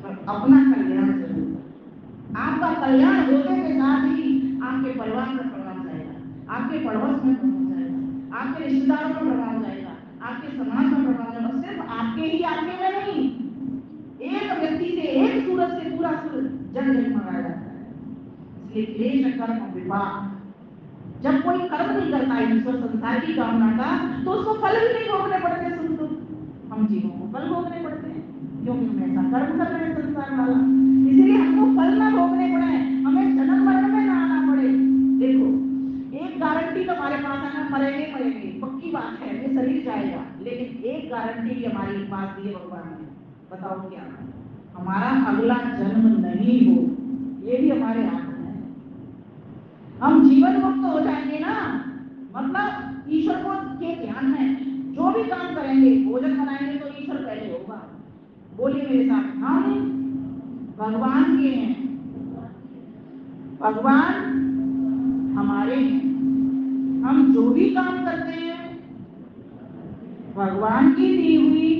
पर अपना कल्याण जरूर करो। आपका कल्याण होते के साथ ही आपके परिवार में प्रभाव जाएगा, आपके पड़ोस में प्रभाव जाएगा, आपके रिश्तेदारों में प्रभाव जाएगा, आपके समाज में प्रभाव जाएगा। सिर्फ आपके ही आपके में नहीं, एक व्यक्ति से, एक सूरज से पूरा सूरज जग जगमगाया जाता है। इसलिए क्लेश कर्म विपाक, जब कोई कर्म नहीं करता ईश्वर संसार की कामना का तो उसको फल भी नहीं भोगने पड़ते। सुन लो, हम जीवों को फल भोगने पड़ते हैं क्योंकि हम ऐसा कर्म कर रहे हैं संसार वाला। इसलिए हमको फल ना भोगने पड़े, हमें जन्म मरण में ना आना पड़े। देखो, एक गारंटी तो हमारे पास है, हम मरेंगे मरेंगे, पक्की बात है, ये शरीर जाएगा, लेकिन एक गारंटी भी हमारे पास दी है भगवान ने। बताओ क्या? हमारा अगला जन्म नहीं हो, ये भी हमारे हाथ में। हम जीवन मुक्त हो जाएंगे ना, मतलब ईश्वर को के ध्यान में जो भी काम करेंगे, भोजन बनाएंगे तो ईश्वर पहले होगा। बोलिए मेरे साथ, हम भगवान के हैं, भगवान हमारे हैं। हम जो भी काम करते हैं भगवान की दी हुई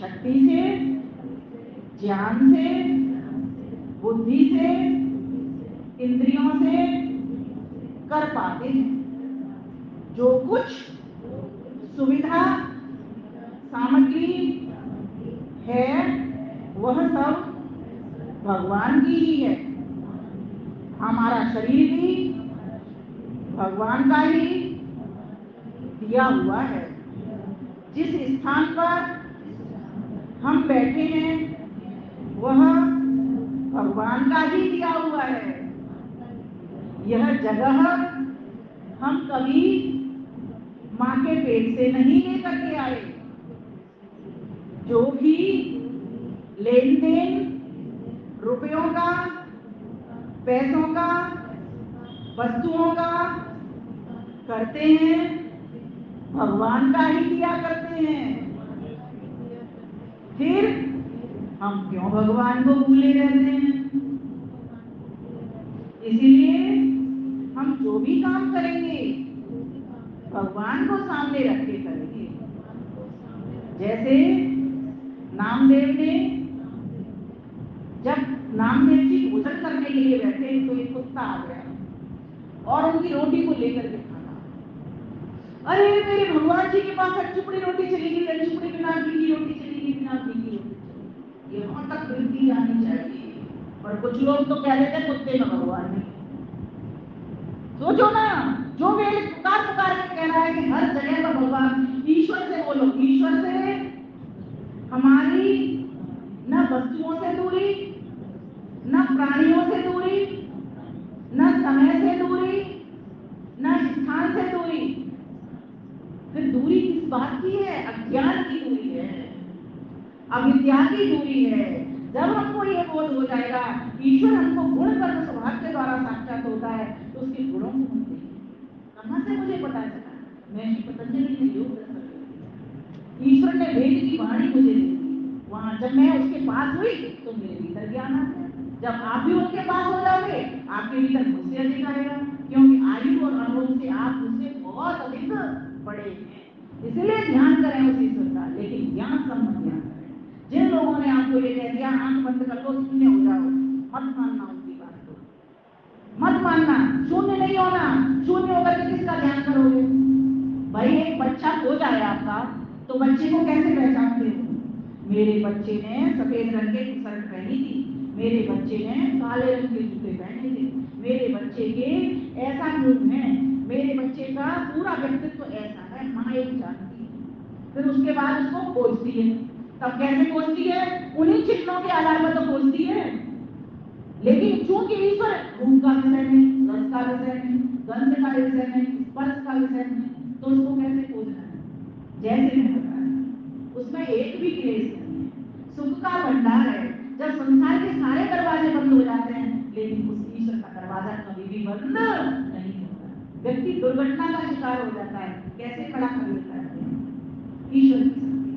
शक्ति से, ज्ञान से, बुद्धि से, इंद्रियों से कर पाते हैं। जो कुछ सुविधा सामग्री है वह सब भगवान की ही है। हमारा शरीर भी भगवान का ही दिया हुआ है। जिस स्थान पर हम बैठे हैं वह भगवान का ही दिया हुआ है। यह जगह हम कभी मां के पेट से नहीं लेकर के आए। जो भी लेन देन रुपयों का, पैसों का, वस्तुओं का करते हैं भगवान का ही दिया करते हैं। फिर हम क्यों भगवान को भूले रहते हैं? रामदेव जी भोजन करने के लिए बैठे तो एक कुत्ता आ गया और उनकी रोटी को लेकर के खाना। अरे मेरे भगवान जी के पास अनचुपड़ी रोटी चली गई, अनचुपड़ी बिना घी की रोटी चली गई, बिना घी की रोटी चली गई। यहाँ तक वृद्धि आनी चाहिए। और कुछ लोग तो कह देते कुत्ते में भगवान नहीं। सोचो ना, जो वेद पुकार पुकार के कह रहा है कि हर जगह पर भगवान, ईश्वर से बोलो। ईश्वर से हमारी न वस्तुओं से दूरी, न प्राणियों से दूरी, न समय से दूरी, न स्थान से दूरी। फिर दूरी किस बात की है? अज्ञान की दूरी है, अविद्या की दूरी है। जब हमको ये बोध हो जाएगा ईश्वर हमको गुण कर्म स्वभाव के द्वारा साक्षात होता है तो उसके गुणों को हम देखें। कहाँ से मुझे पता चला? मैं श्री पतंजलि ने योग दर्शन, ईश्वर ने वेद की वाणी मुझे दी। वहां जब मैं उसके पास हुई तो मेरे भीतर ज्ञान आ गया। जब आप भी उनके पास हो जाओगे आपके भीतर मुझसे अधिक आएगा, क्योंकि आयु और अनुभव से आप मुझसे बहुत अधिक बड़े हैं। इसलिए ध्यान करें उस ईश्वर का, लेकिन ज्ञान संबंध ध्यान करें। जिन लोगों ने आपको ये कह दिया आंख बंद कर लो शून्य हो जाओ, मत मानना उनकी बात को, मत मानना। शून्य नहीं होना, शून्य होकर के किसका ध्यान करोगे? भाई एक बच्चा हो जाए आपका तो बच्चे को कैसे पहचानते हो? मेरे बच्चे ने सफेद रंग की शर्ट पहनी थी, मेरे बच्चे ने काले रंग के जूते पहने थे, मेरे बच्चे के ऐसा गुण है, मेरे बच्चे का पूरा व्यक्तित्व ऐसा है। माँ एक जानती है, फिर उसके बाद उसको खोजती है। तब कैसे खोजती है? उन्हीं चिन्हों के आधार पर तो खोजती है। लेकिन चूंकि ईश्वर रूप का विषय नहीं, रस का विषय नहीं, गंध का विषय नहीं, स्पर्श का विषय नहीं, तो उसको कैसे खोजना है? जैसे मैं बताया उसमें एक भी क्लेश नहीं है, सुख का भंडार है। जब संसार के सारे दरवाजे बंद हो जाते हैं लेकिन उस ईश्वर का दरवाजा कभी भी बंद नहीं होता। व्यक्ति दुर्घटना का शिकार हो जाता है, कैसे खड़ा कर लेता है? ईश्वर की शक्ति।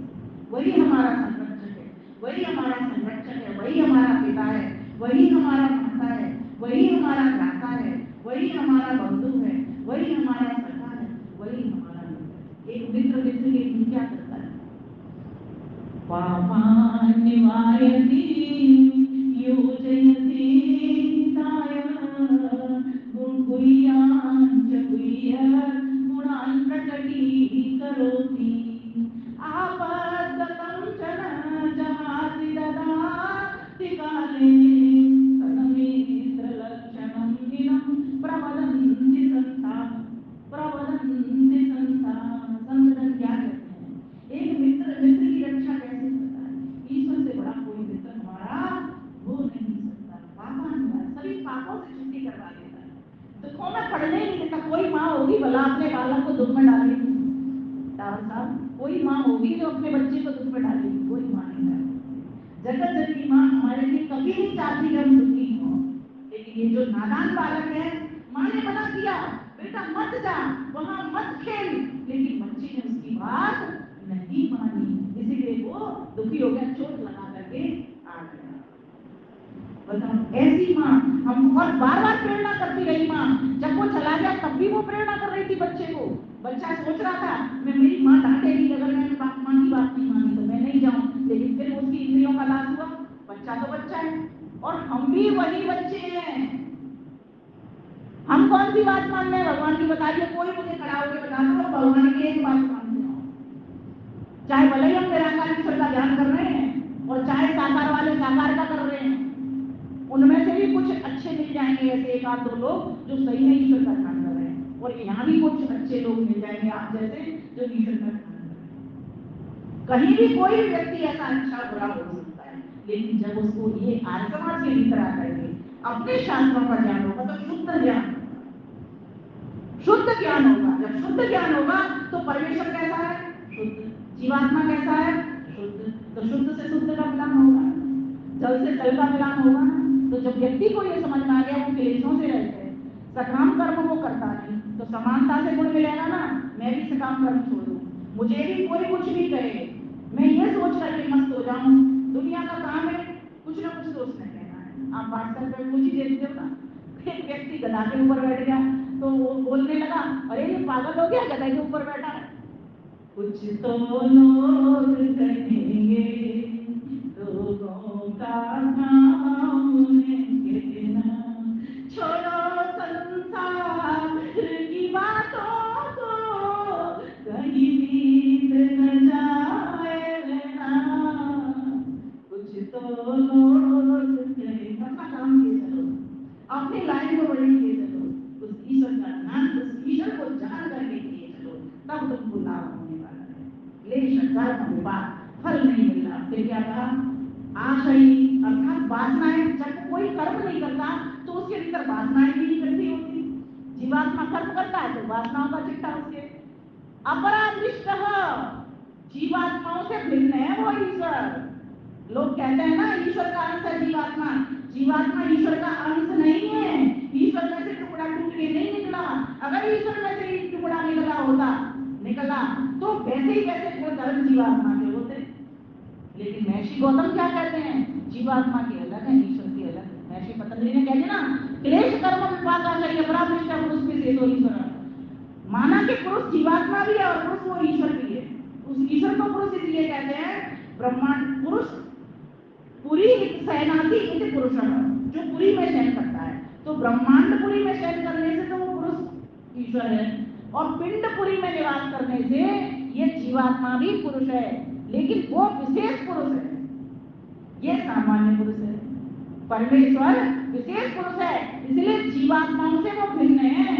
वही हमारा संरक्षक है, वही हमारा संरक्षक है, वही हमारा पिता है, वही हमारा माता है, वही हमारा भ्राता है, वही हमारा बंधु है, वही हमारा सखा है, वही हमारा मित्र। एक मित्र मित्र के लिए क्या करता है? पापान् निवारयति योजयति हिताय गुह्यान् च गुह्यान् गुणान् प्रकटीकरोति आपद्गतं च न जहाति ददाति काले तन्मित्रलक्षणं दिनं प्रवदन्ति संता। संतन क्या कहते हैं? एक मित्र मित्र की रक्षा कैसे करता है? ईश्वर से बड़ा कोई मित्र हमारा हो नहीं सकता। पापान सभी पापों से छुट्टी करवा देता है, दुखों में पड़ने नहीं देता। कोई माँ होगी भला अपने बालक को दुख में डालेगी? डावर साहब, कोई माँ होगी जो अपने बच्चे को दुख में डालेगी? कोई माँ नहीं डालेगी। जगत जननी माँ हमारे लिए कभी नहीं चाहती कि हम दुखी हों। लेकिन ये जो नादान बालक है, माँ ने मना किया बेटा मत जा, वहां मत खेल, लेकिन बच्चे ने उसकी बात नहीं मानी, इसीलिए वो दुखी हो गया, चोट लगा करके आ गया। बताओ, ऐसी माँ हम बहुत बार बार प्रेरणा करती रही। माँ जब वो चला गया तब भी वो प्रेरणा कर रही थी बच्चे को। बच्चा सोच रहा था मैं, मेरी माँ डांटेगी अगर मैंने माँ की बात नहीं मानी तो मैं नहीं जाऊं, लेकिन फिर उसकी इंद्रियों का नाश हुआ। बच्चा तो बच्चा है, और हम भी वही बच्चे हैं। हम कौन सी बात मान रहे हैं? भगवान की बताइए, कोई मुझे खड़ा होकर बता दो भगवान की एक बात मानते हो। चाहे भले ही हम निराकार ईश्वर का ध्यान कर रहे हैं और चाहे साकार वाले साकार का कर रहे हैं, उनमें से भी कुछ अच्छे मिल जाएंगे, ऐसे एक आध दो लोग जो सही में ईश्वर का ध्यान कर रहे हैं, और यहाँ भी कुछ अच्छे लोग मिल जाएंगे आप जैसे जो ईश्वर का ध्यान कर रहे हैं। कहीं भी कोई व्यक्ति ऐसा अच्छा बुरा हो सकता है, लेकिन जब उसको ये आर्य समाज के भीतर आकर के अपने शास्त्रों का ज्ञान होगा तो शुद्ध ज्ञान, शुद्ध ज्ञान होगा। जब शुद्ध ज्ञान होगा तो परमेश्वर कैसा है? शुद्ध। जीवात्मा कैसा है? शुद्ध। तो शुद्ध से शुद्ध का मिलान होगा, जल से जल का मिलान होगा ना। तो जब व्यक्ति को ये समझ में आ गया वो क्लेशों से रहते हैं, सकाम कर्म वो करता नहीं, तो समानता से गुण मिलेगा ना। मैं भी सकाम कर्म छोड़ूं, मुझे भी कोई कुछ भी कहे, मैं ये सोच करके मस्त हो जाऊं। दुनिया का काम है कुछ ना कुछ सोचना कहना है। आप व्हाट्सएप पे कुछ ही देखते हो ना, एक व्यक्ति गधा के ऊपर बैठ गया तो वो बोलने लगा अरे ये पागल हो गया, गधा के ऊपर बैठा है। कुछ तो लोग कहेंगे लोगों का काम आशयी अर्थात वासनाएं, जब कोई कर्म नहीं करता तो उसके भीतर वासनाएं भी इकट्ठी होती। जीवात्मा कर्म करता है तो वासनाओं का चिट्ठा उसके। अपराधिष्ट जीवात्माओं से भिन्न है वो ईश्वर। लोग कहते हैं ना ईश्वर का अंश है जीवात्मा। जीवात्मा ईश्वर का अंश नहीं है। ईश्वर में से टुकड़ा टूट के नहीं निकला। अगर ईश्वर में से टुकड़ा निकला तो वैसे ही वैसे गुण जीवात्मा के होते। लेकिन महर्षि गौतम क्या कहते हैं, जीवात्मा की अलग है, ईश्वर की अलग है। महर्षि पतंजलि ने कहते ना, क्लेश कर्म विपाकाशय अपराधिष्ट पुरुष में से ईश्वर। माना कि पुरुष जीवात्मा भी है और पुरुष वो ईश्वर भी है। उस ईश्वर को पुरुष इसलिए कहते हैं, ब्रह्मांड पुरुष पुरी शयनाति इति पुरुषः, जो पुरी में शयन करता है। तो ब्रह्मांड पुरी में शयन करने से तो वो पुरुष ईश्वर है, और पिंड पुरी में निवास करने से ये जीवात्मा भी पुरुष है, लेकिन वो विशेष पुरुष है, ये सामान्य पुरुष है। परमेश्वर विशेष पुरुष है, इसलिए जीवात्माओं से वो भिन्न है।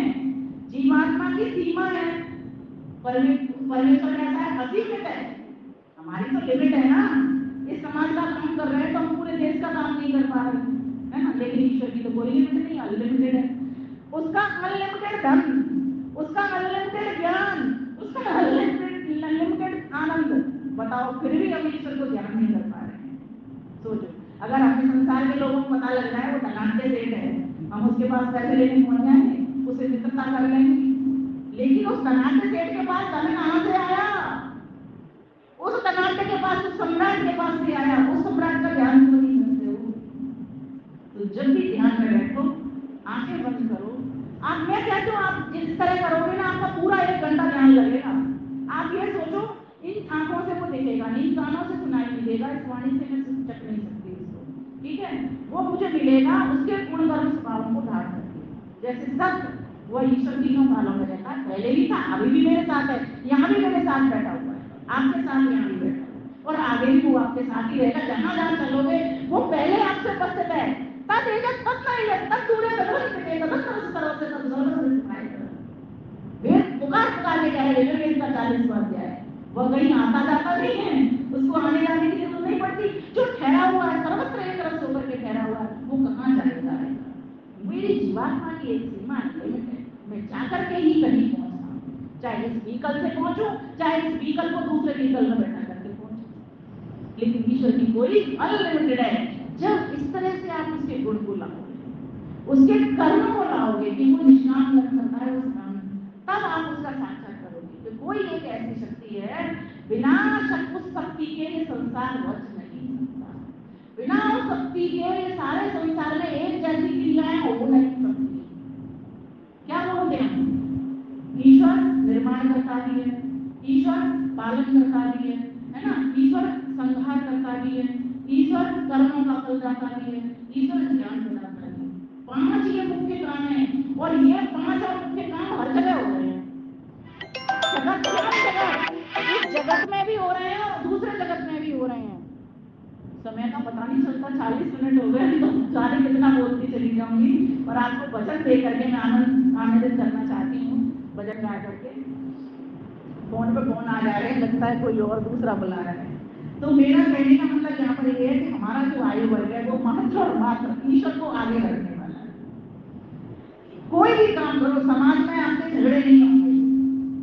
जीवात्मा की सीमा है, परमेश्वर कैसा है, असीमित है। हमारी तो लिमिट है ना। इस समाज का काम कर रहे हैं तो हम पूरे देश का काम नहीं कर पा रहे, है ना। लेकिन ईश्वर की तो कोई लिमिट नहीं, अनलिमिटेड है। उसका अनलिमिटेड धन, उसका अनलिमिटेड ज्ञान, उसका अनलिमिटेड आनंद। बताओ, फिर भी हम ईश्वर को ध्यान नहीं कर पा रहे हैं। सोचो, अगर हमें संसार के लोगों को पता लग रहा है वो धनाढ्य सेठ है, हम उसके पास पैसे लेने पहुंच जाएंगे, उसे मित्रता कर लेंगे। लेकिन उस धनाढ्य सेठ के पास धन कहां से आया? उस धनाढ्य के पास, उस सम्राट के पास से आया। उस सम्राट का ध्यान क्यों नहीं करते हो? तो जब भी ध्यान में बैठो, आंखें बंद करो। आप, मैं कहती हूँ, आप जिस तरह करोगे ना, आपका पूरा 1 घंटा ध्यान लगेगा। आप ये सोचो, इन आंखों से वो दिखेगा नहीं, इन कानों से सुनाई नहीं देगा, इस वाणी से मैं चख नहीं सकती इसको, ठीक है। वो मुझे मिलेगा उसके गुण कर्म स्वभाव को धारण करके। जैसे सत्य, वो ईश्वर तीनों कालों में रहता है, पहले भी था, अभी भी मेरे साथ है, यहाँ भी मेरे साथ बैठा हुआ है, आपके साथ यहाँ भी बैठा है, और आगे भी वो आपके साथ ही रहेगा। जहाँ जहाँ चलोगे वो पहले आपसे उपस्थित है। तब एक तब नहीं है, तब दूरे फिर पुकार के कह रहे हैं इसका 40वां अध्याय है। वह कहीं आता जाता नहीं है, उसको आने जाने की जरूरत नहीं पड़ती। जो ठहरा हुआ है, सर्वत्र एक तरफ से होकर के ठहरा हुआ है, वो कहाँ जाएगा? मेरी जीवात्मा की एक सीमा लिमिट है, मैं जाकर के ही कहीं पहुंचता हूँ। चाहे इस व्हीकल से पहुंचूं, चाहे इस व्हीकल को दूसरे व्हीकल में बैठा करके पहुंचूं, लेकिन ईश्वर की कोई अनलिमिटेड है। जब इस तरह से आप उसके गुण को लाओगे, उसके कर्म को लाओगे कि वो निष्काम कर्म करता है, उस काम, तब आप उसका साक्षात करोगे। तो कोई एक ऐसी शक्ति है, बिना उस शक्ति के ये संसार रच नहीं सकता। बिना उस शक्ति के ये सारे संसार में एक जैसी क्रियाएं हो नहीं सकती। क्या बोलते हैं? ईश्वर निर्माण करता भी है, ईश्वर पालन करता भी है ना। ईश्वर संहार करता भी है, ईश्वर कर्मों का फल दाता भी है, ईश्वर ज्ञान प्रदाता है। 5 ये मुख्य काम है, और ये 5 और मुख्य काम हर जगह हो रहे हैं। इस जगत में भी हो रहे हैं और दूसरे जगत में भी हो रहे हैं। समय का पता नहीं चलता, 40 मिनट हो गए, तो सारी कितना बोलती चली जाऊंगी, और आपको वचन दे करके मैं आनंदित करना चाहती हूँ। वचन गा करके फोन पे फोन आ जा रहे हैं, लगता है कोई और दूसरा बुला रहा है। तो मेरा कहने का मतलब यहाँ पर ये है कि हमारा जो आयु वर्ग है वो महत्व और मात्र ईश्वर को आगे रखने वाला है। कोई भी काम करो, समाज में आपके झगड़े नहीं होंगे,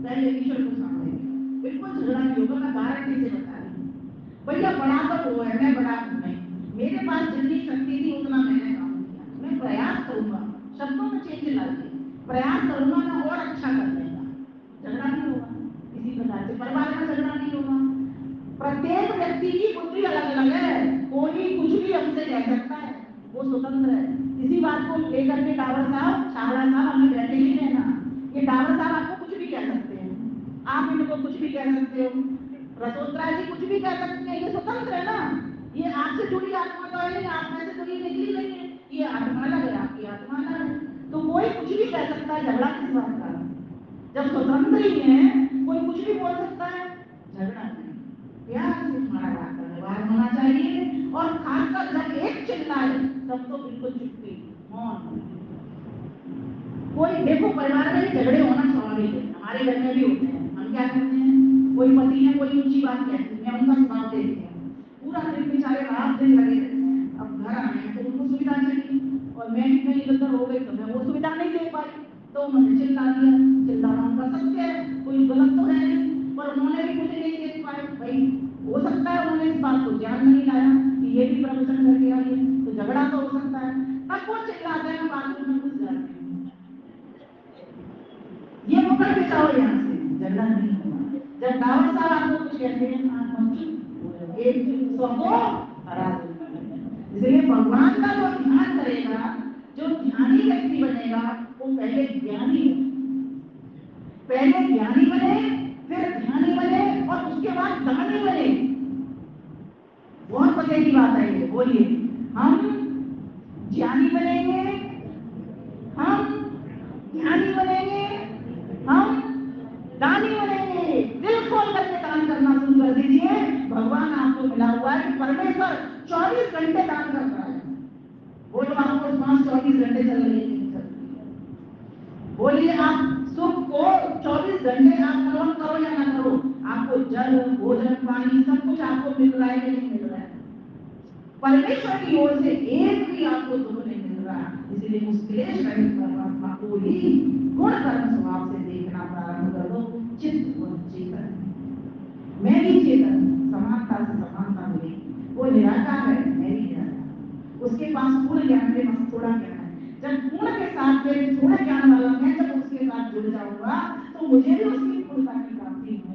पहले ईश्वर को सामने बिल्कुल झगड़ा नहीं होगा। मैं गारंटी से बता रही हूँ, भैया बड़ा तो वो है, मैं बड़ा नहीं, मेरे पास जितनी शक्ति थी उतना मैंने काम किया। मैं प्रयास करूंगा, शब्दों में चेंज लाइए, प्रयास करूंगा मैं और अच्छा करने का। झगड़ा नहीं होगा किसी प्रकार से, परिवार में झगड़ा नहीं होगा। प्रत्येक व्यक्ति की बुद्धि अलग अलग है, कोई कुछ भी हमसे कह सकता है, वो स्वतंत्र है। इसी बात को लेकर के डावर साहब, छावड़ा साहब, हमें बैठे ही रहना। ये डावर साहब आपको कुछ भी कह सकते हैं, आप इनको कुछ भी कह सकते हो, रसोत्रा जी कुछ भी कह सकते हैं, ये स्वतंत्र है ना। ये आपसे जुड़ी आत्मा तो है नहीं, आप में से तो ये निकली नहीं है, ये आत्मा अलग है, आपकी आत्मा अलग है। तो कोई कुछ भी कह सकता है, झगड़ा किस बात का? जब स्वतंत्र ही है, कोई कुछ भी बोल सकता है, झगड़ा नहीं। प्यार से हमारा बात का व्यवहार होना चाहिए, और खासकर जब एक चिल्लाए तब तो बिल्कुल चुप्पी, मौन। कोई देखो, परिवार में झगड़े होना स्वाभाविक है, हमारे घर में भी होते हैं। हम क्या करते हैं, कोई पति है कोई ऊंची बात कहती है, मैं उनका सुनाव देती हूँ, पूरा दिन बेचारे रात दिन लगे रहते बाहर आए हैं तो उनको सुविधा चाहिए, और मैं भी कहीं इधर हो गई तो मैं वो सुविधा नहीं दे पाई, तो उन्होंने चिल्ला दिया। चिल्लाना उनका सत्य है, कोई गलत तो है नहीं, पर उन्होंने भी मुझे नहीं दे पाए। भाई हो सकता है उन्होंने इस बात को ध्यान नहीं लाया कि ये भी प्रवचन करके आई है, तो झगड़ा तो हो सकता है। तब वो चिल्लाते हैं, बाथरूम में घुस जाते हैं, ये पकड़ के जाओ यहाँ से, झगड़ा नहीं होगा। जब दावत साहब आपको कुछ कहते हैं आप मत चुप, एक सबको हरा दो। इसलिए भगवान का जो ध्यान करेगा, जो ध्यानी व्यक्ति बनेगा, वो पहले ज्ञानी बने, फिर ध्यानी बने, और उसके बाद दानी बने। बहुत मजे की बात है ये। बोलिए, हम ज्ञानी बनेंगे, हम ध्यानी बनेंगे, हम दानी बनेंगे। दिल खोल करके दान करना शुरू कर दीजिए। भगवान आपको मिला हुआ है कि परमेश्वर 24 घंटे दान कर रहा है। बोलो आपको श्वास 24 घंटे चल रही है। बोलिए, आप सुख को 24 घंटे आप ग्रहण करो या ना करो, आपको जल, भोजन, पानी सब कुछ आपको मिल रहा है कि नहीं मिल रहा है? परमेश्वर की ओर से एक भी आपको दुख नहीं मिल रहा। इसलिए उस क्लेश रहित परमात्मा को ही गुण कर्म स्वभाव से देखना प्रारंभ कर दो। चित्त और चेतन, मैं भी चेतन, समानता से समानता मिलेगी। वो निराकार है, मैं भी निराकार। उसके पास पूर्ण ज्ञान में बस थोड़ा ज्ञान है। जब पूर्ण के साथ में थोड़ा ज्ञान वाला मैं जब उसके साथ जुड़ जाऊंगा तो मुझे भी उसकी पूर्णता की प्राप्ति होगी।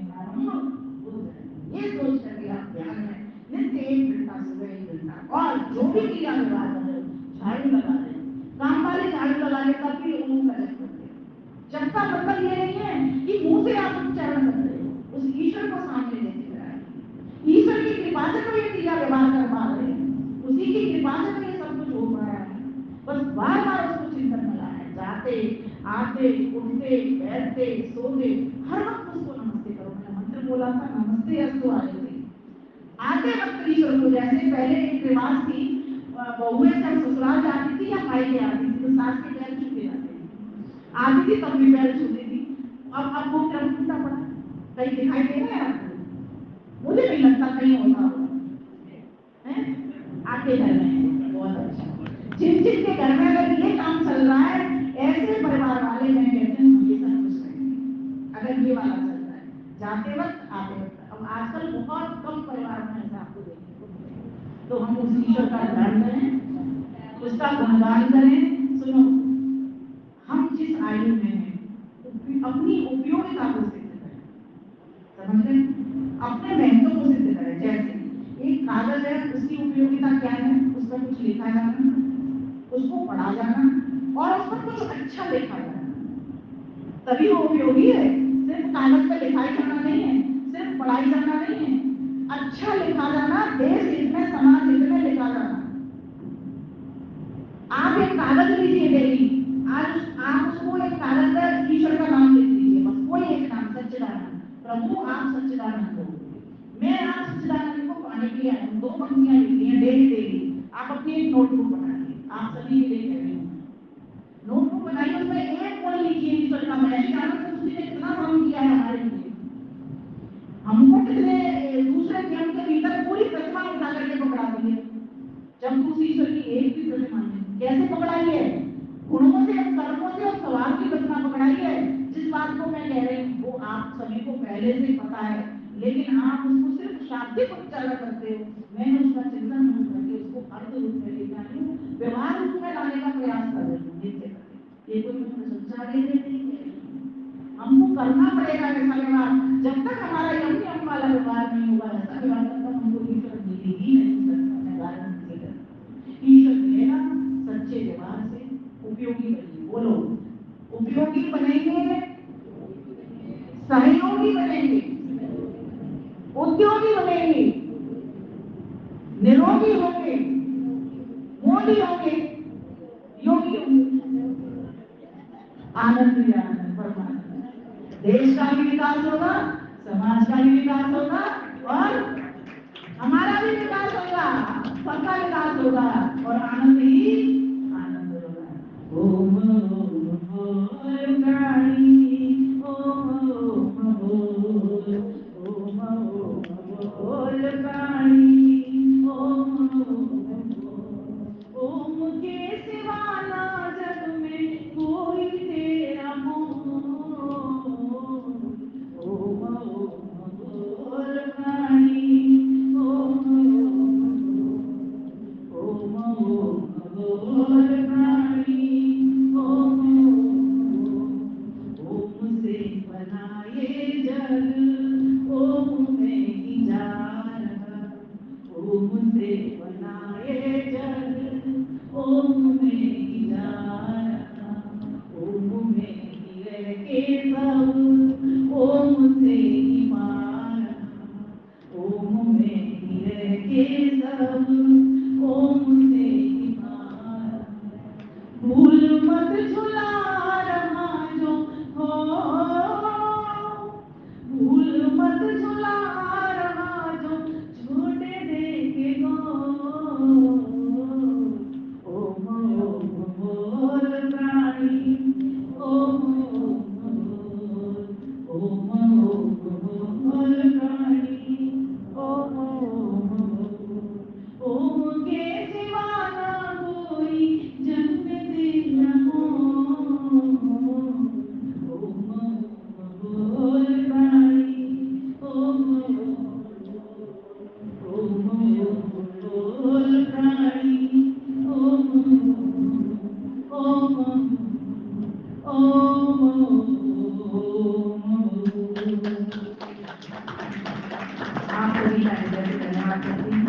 ये सोच करके आप ध्यान में नित्य 1 घंटा, सुबह 1 घंटा, और जो भी क्रिया व्यवहार कर रहे हो, झाड़ू लगा रहे, काम वाले झाड़ू लगा ले तब भी उन्होंने कलेक्ट करते हैं। जब का मतलब ये नहीं है कि मुंह से आप उच्चारण कर रहे हो, उस ईश्वर को सामने लेके जाए। ईश्वर की कृपा से तो ये क्रिया व्यवहार कर पा रहे हैं, उसी की कृपा से तो ये सब कुछ हो पा रहा है। बस बार बार उसको चिंतन में लाए, जाते आते उठते बैठते सोते हर वक्त उसको नमस्ते करो। मैंने मंत्र बोला था, नमस्ते अस्तु आयते। आते वक्त ईश्वर को, जैसे पहले एक रिवाज थी, बहुएं जब ससुराल जाती थी या मायके आती थी तो सास के पैर छूते जाते थे, आती थी तब भी पैर छूती थी। अब वो क्रम टूटा पड़ा, कहीं दिखाई दे रहा है आपको? मुझे नहीं लगता कहीं होता होगा। आपके घर में बहुत अच्छा, जिन जिन के घर में अगर ये काम चल रहा है, ऐसे परिवार वाले मैं कहते हैं हमेशा खुश रहेंगे। अगर ये वाला चल रहा है जाते वक्त आते वक्त, अब आजकल बहुत कम परिवार में ऐसा आपको देखने को मिलेगा। तो हम उस ईश्वर का ध्यान करें, उसका गुणगान करें। सुनो, हम जिस आयु में हैं अपनी उपयोगिता को सिद्ध करें, समझ रहे? अपने महत्व को सिद्ध करें। जैसे एक कागज है, उसकी उपयोगिता क्या है? उस पर कुछ लिखा जाना, उसको पढ़ा जाना, और उस पर कुछ अच्छा लिखा जाना, तभी वो उपयोगी है। सिर्फ कागज पे लिखाई जाना नहीं है, सिर्फ पढ़ाई जाना नहीं है, अच्छा लिखा जाना, देश हित में, समाज हित में लिखा जाना। आप एक कागज लीजिए डेली, आज आप उसको एक कागज पर ईश्वर का नाम लिख लीजिए, बस कोई एक नाम, सच्चिदानंद। प्रभु आप सच्चिदानंद हो, मैं आप सच्चिदानंद को पाने के लिए आया हूँ। 2 पंक्तियां लिखी हैं डेली। आप अपनी एक नोटबुक बनाइए, आप सभी के लिए कह रही हूँ, नोटबुक बनाइए, उसमें एक पॉइंट लिखिए ईश्वर का। मैं जानता हूँ उसने कितना काम किया है हमारे लिए, हमको कितने दूसरे नियम के भीतर पूरी प्रतिमा उठा करके पकड़ा दी है। जब उस ईश्वर की एक भी प्रतिमा नहीं, कैसे पकड़ाई है? गुणों से, कर्मों से और स्वभाव की प्रतिमा पकड़ाई है। जिस बात को मैं कह रही हूँ वो आप सभी को पहले से पता है, लेकिन आप उसको सिर्फ शाब्दिक उच्चारण करते हो। मैंने उसका चिंतन नहीं करके उसको अर्थ रूप में ले जाती हूँ, व्यवहार रूप में लाने का प्रयास कर रही हूँ। ये कोई संचार नहीं है, हमको करना पड़ेगा ऐसा व्यवहार। जब तक हमारा यम वाला व्यवहार नहीं होगा, ऐसा व्यवहार तब तक हमको ईश्वर मिले ही नहीं सकता। ईश्वर मिलेगा सच्चे व्यवहार से। उपयोगी बनिए, बोलो उपयोगी बनेंगे, सहयोगी बनेंगे, उद्योगी बनेंगे, निरोगी होंगे, मोदी होंगे, योगी होंगे, आनंद ही आनंद, परमानंद। देश का भी विकास होगा, समाज का भी विकास होगा, और हमारा भी विकास होगा, सबका विकास होगा, और आनंद ही आनंद होगा। ओम बोल प्राणी, ओम बोल, ओम बोल प्राणी, ओम बोल। प्राणी ओम ओम से बना ये जग ओम में ही जा रहा ओम से बना ये जग ओम में ही जा रहा ओम में ही रह के सब ओम से ही मार ओम में ही रह के सब ओम से ही मार भूल मत झुला रहा जो हो भूल मत झुला रहा जो छोटे देखे गो ओम ओम बोल प्राणी ओम ओम ओम बोल प्राणी ओम ओम के सिवा ना कोई जग में देखना ओम बोल प्राणी ओम बोल प्राणी ओम आप सभी का हृदय से धन्यवाद करती हूँ।